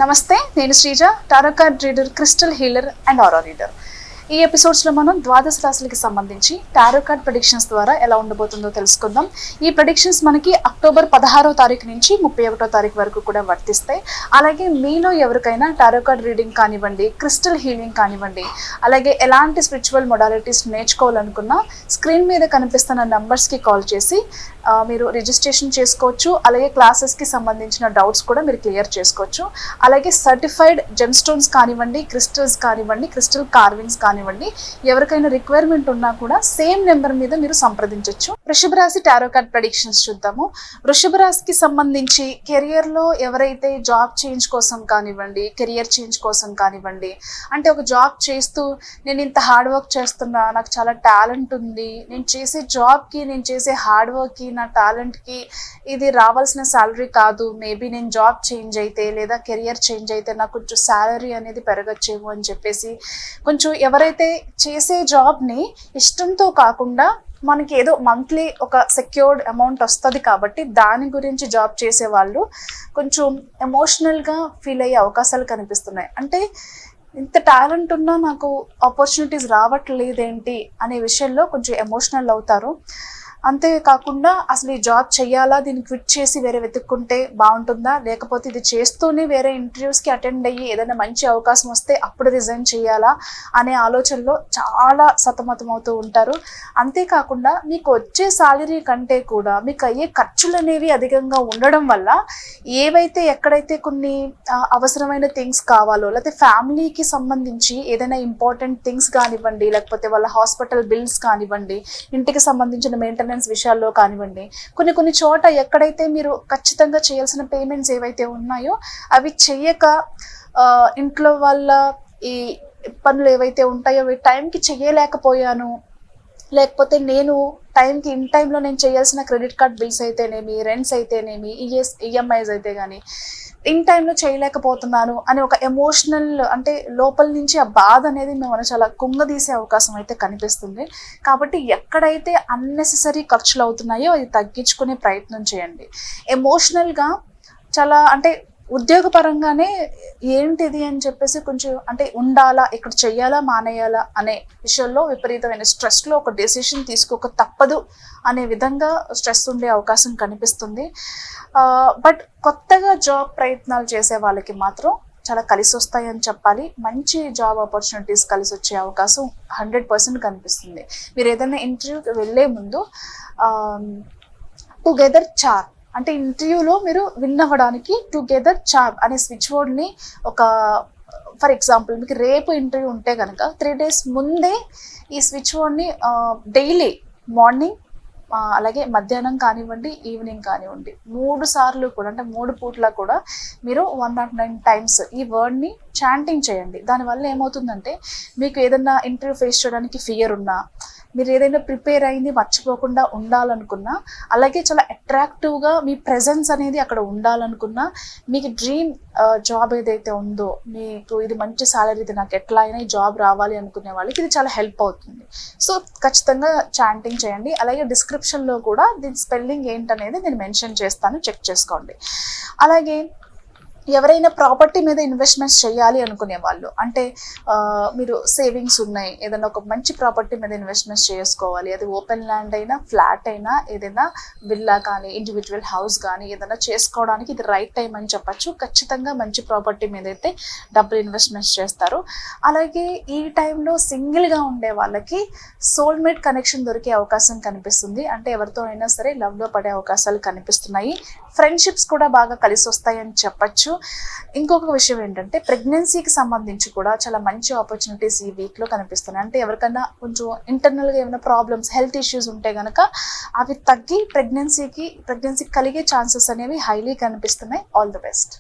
నమస్తే, నేను Sreeja, tarot card reader, crystal healer and aura reader. ఈ ఎపిసోడ్స్లో మనం ద్వాదశ రాశులకి సంబంధించి టారో కార్డ్ ప్రెడిక్షన్స్ ద్వారా ఎలా ఉండబోతుందో తెలుసుకుందాం. ఈ ప్రెడిక్షన్స్ మనకి అక్టోబర్ 16వ తారీఖు నుంచి 31వ తారీఖు వరకు కూడా వర్తిస్తాయి. అలాగే మీలో ఎవరికైనా టారో కార్డ్ రీడింగ్ కానివ్వండి, క్రిస్టల్ హీలింగ్ కానివ్వండి, అలాగే ఎలాంటి స్పిరిచువల్ మొడాలిటీస్ నేర్చుకోవాలనుకున్నా స్క్రీన్ మీద కనిపిస్తున్న నంబర్స్కి కాల్ చేసి మీరు రిజిస్ట్రేషన్ చేసుకోవచ్చు. అలాగే క్లాసెస్కి సంబంధించిన డౌట్స్ కూడా మీరు క్లియర్ చేసుకోవచ్చు. అలాగే సర్టిఫైడ్ జెమ్ స్టోన్స్ కానివ్వండి, క్రిస్టల్స్ కానివ్వండి, క్రిస్టల్ కార్వింగ్స్ కానివ్వండి, ఎవరికైనా రిక్వైర్మెంట్ ఉన్నా కూడా సేమ్ నెంబర్ మీద మీరు సంప్రదించవచ్చు. వృషభ రాశి టారో కార్డ్ ప్రెడిక్షన్స్ చూద్దాము. వృషభ రాశికి సంబంధించి కెరియర్లో ఎవరైతే జాబ్ చేంజ్ కోసం కానివ్వండి, కెరియర్ చేంజ్ కోసం కానివ్వండి, అంటే ఒక జాబ్ చేస్తూ నేను ఇంత హార్డ్ వర్క్ చేస్తున్నా, నాకు చాలా టాలెంట్ ఉంది, నేను చేసే జాబ్కి, నేను చేసే హార్డ్ వర్క్కి, నా టాలెంట్కి ఇది రావాల్సిన శాలరీ కాదు, మేబీ నేను జాబ్ చేంజ్ అయితే లేదా కెరియర్ చేంజ్ అయితే నాకు కొంచెం శాలరీ అనేది పెరగచ్చేమో అని చెప్పేసి కొంచెం ఎవరైతే చేసే జాబ్ని ఇష్టంతో కాకుండా మనకి ఏదో మంత్లీ ఒక సెక్యూర్డ్ అమౌంట్ వస్తుంది కాబట్టి దాని గురించి జాబ్ చేసే వాళ్ళు కొంచెం ఎమోషనల్గా ఫీల్ అయ్యే అవకాశాలు కనిపిస్తున్నాయి. అంటే ఇంత టాలెంట్ ఉన్నా నాకు ఆపర్చునిటీస్ రావట్లేదేంటి అనే విషయంలో కొంచెం ఎమోషనల్ అవుతారు. అంతేకాకుండా అసలు ఈ జాబ్ చెయ్యాలా, దీన్ని క్విట్ చేసి వేరే వెతుక్కుంటే బాగుంటుందా, లేకపోతే ఇది చేస్తూనే వేరే ఇంటర్వ్యూస్కి అటెండ్ అయ్యి ఏదైనా మంచి అవకాశం వస్తే అప్పుడు రిజైన్ చేయాలా అనే ఆలోచనలో చాలా సతమతమవుతూ ఉంటారు. అంతేకాకుండా మీకు వచ్చే శాలరీ కంటే కూడా మీకు అయ్యే ఖర్చులు అనేవి అధికంగా ఉండడం వల్ల ఏవైతే ఎక్కడైతే కొన్ని అవసరమైన థింగ్స్ కావాలో, లేకపోతే ఫ్యామిలీకి సంబంధించి ఏదైనా ఇంపార్టెంట్ థింగ్స్ కానివ్వండి, లేకపోతే వాళ్ళ హాస్పిటల్ బిల్స్ కానివ్వండి, ఇంటికి సంబంధించిన మెయింటెనెన్స్ విషయాల్లో కానివ్వండి, కొన్ని చోట ఎక్కడైతే మీరు ఖచ్చితంగా చేయాల్సిన పేమెంట్స్ ఏవైతే ఉన్నాయో అవి చెయ్యక ఇంట్లో వాళ్ళ ఈ పనులు ఏవైతే ఉంటాయో అవి టైంకి చెయ్యలేకపోయాను, లేకపోతే నేను టైంకి ఇన్ టైంలో నేను చేయాల్సిన క్రెడిట్ కార్డ్ బిల్స్ అయితేనేమి, రెంట్స్ అయితేనేమి, ఈఎంఐస్ అయితే కానీ ఇన్ టైంలో చేయలేకపోతున్నాను అని ఒక ఎమోషనల్, అంటే లోపల నుంచి ఆ బాధ అనేది మేము చాలా కుంగదీసే అవకాశం అయితే కనిపిస్తుంది. కాబట్టి ఎక్కడైతే అన్నెసెసరీ ఖర్చులు అవుతున్నాయో అది తగ్గించుకునే ప్రయత్నం చేయండి. ఎమోషనల్గా చాలా, అంటే ఉద్యోగపరంగానే ఏంటిది అని చెప్పేసి కొంచెం, అంటే ఉండాలా, ఇక్కడ చెయ్యాలా మానేయాలా అనే విషయంలో విపరీతమైన స్ట్రెస్లో ఒక డెసిషన్ తీసుకోక తప్పదు అనే విధంగా స్ట్రెస్ ఉండే అవకాశం కనిపిస్తుంది. బట్ కొత్తగా జాబ్ ప్రయత్నాలు చేసే వాళ్ళకి మాత్రం చాలా కలిసి వస్తాయని చెప్పాలి. మంచి జాబ్ ఆపర్చునిటీస్ కలిసి వచ్చే అవకాశం 100% కనిపిస్తుంది. మీరు ఏదైనా ఇంటర్వ్యూకి వెళ్ళే ముందు టుగెదర్ చార్, అంటే ఇంటర్వ్యూలో మీరు విన్ అవ్వడానికి టుగెదర్ చార్ అనే స్విచ్ వర్డ్ని ఒక, ఫర్ ఎగ్జాంపుల్ మీకు రేపు ఇంటర్వ్యూ ఉంటే కనుక 3 days ముందే ఈ స్విచ్ వర్డ్ని డైలీ మార్నింగ్, అలాగే మధ్యాహ్నం కానివ్వండి, ఈవినింగ్ కానివ్వండి, 3 సార్లు కూడా, అంటే 3 పూట్ల కూడా మీరు 109 times ఈ వర్డ్ని చాంటింగ్ చేయండి. దానివల్ల ఏమవుతుందంటే మీకు ఏదైనా ఇంటర్వ్యూ ఫేస్ చేయడానికి ఫియర్ ఉన్నా, మీరు ఏదైనా ప్రిపేర్ అయింది మర్చిపోకుండా ఉండాలనుకున్నా, అలాగే చాలా అట్రాక్టివ్గా మీ ప్రెజెన్స్ అనేది అక్కడ ఉండాలనుకున్నా, మీకు డ్రీమ్ జాబ్ ఏదైతే ఉందో, మీకు ఇది మంచి సాలరీ, ఇది నాకు ఎట్లా అయినా ఈ జాబ్ రావాలి అనుకునే వాళ్ళకి ఇది చాలా హెల్ప్ అవుతుంది. సో ఖచ్చితంగా చాంటింగ్ చేయండి. అలాగే డిస్క్రిప్షన్లో కూడా దీని స్పెల్లింగ్ ఏంటనేది నేను మెన్షన్ చేస్తాను, చెక్ చేసుకోండి. అలాగే ఎవరైనా ప్రాపర్టీ మీద ఇన్వెస్ట్మెంట్స్ చేయాలి అనుకునే వాళ్ళు, అంటే మీరు సేవింగ్స్ ఉన్నాయి, ఏదైనా ఒక మంచి ప్రాపర్టీ మీద ఇన్వెస్ట్మెంట్స్ చేసుకోవాలి, అది ఓపెన్ ల్యాండ్ అయినా, ఫ్లాట్ అయినా, ఏదైనా విల్లా కానీ, ఇండివిజువల్ హౌస్ కానీ ఏదైనా చేసుకోవడానికి ఇది రైట్ టైం అని చెప్పచ్చు. ఖచ్చితంగా మంచి ప్రాపర్టీ మీద అయితే డబ్బులు ఇన్వెస్ట్మెంట్స్ చేస్తారు. అలాగే ఈ టైంలో సింగిల్గా ఉండే వాళ్ళకి సోల్మేట్ కనెక్షన్ దొరికే అవకాశం కనిపిస్తుంది. అంటే ఎవరితో అయినా సరే లవ్లో పడే అవకాశాలు కనిపిస్తున్నాయి. ఫ్రెండ్షిప్స్ కూడా బాగా కలిసి వస్తాయని చెప్పచ్చు. ఇంకొక విషయం ఏంటంటే ప్రెగ్నెన్సీకి సంబంధించి కూడా చాలా మంచి ఆపర్చునిటీస్ ఈ వీక్లో కనిపిస్తున్నాయి. అంటే ఎవరికైనా కొంచెం ఇంటర్నల్గా ఏమైనా ప్రాబ్లమ్స్, హెల్త్ ఇష్యూస్ ఉంటే కనుక అవి తగ్గి ప్రెగ్నెన్సీ కలిగే ఛాన్సెస్ అనేవి హైలీ కనిపిస్తున్నాయి. All the best.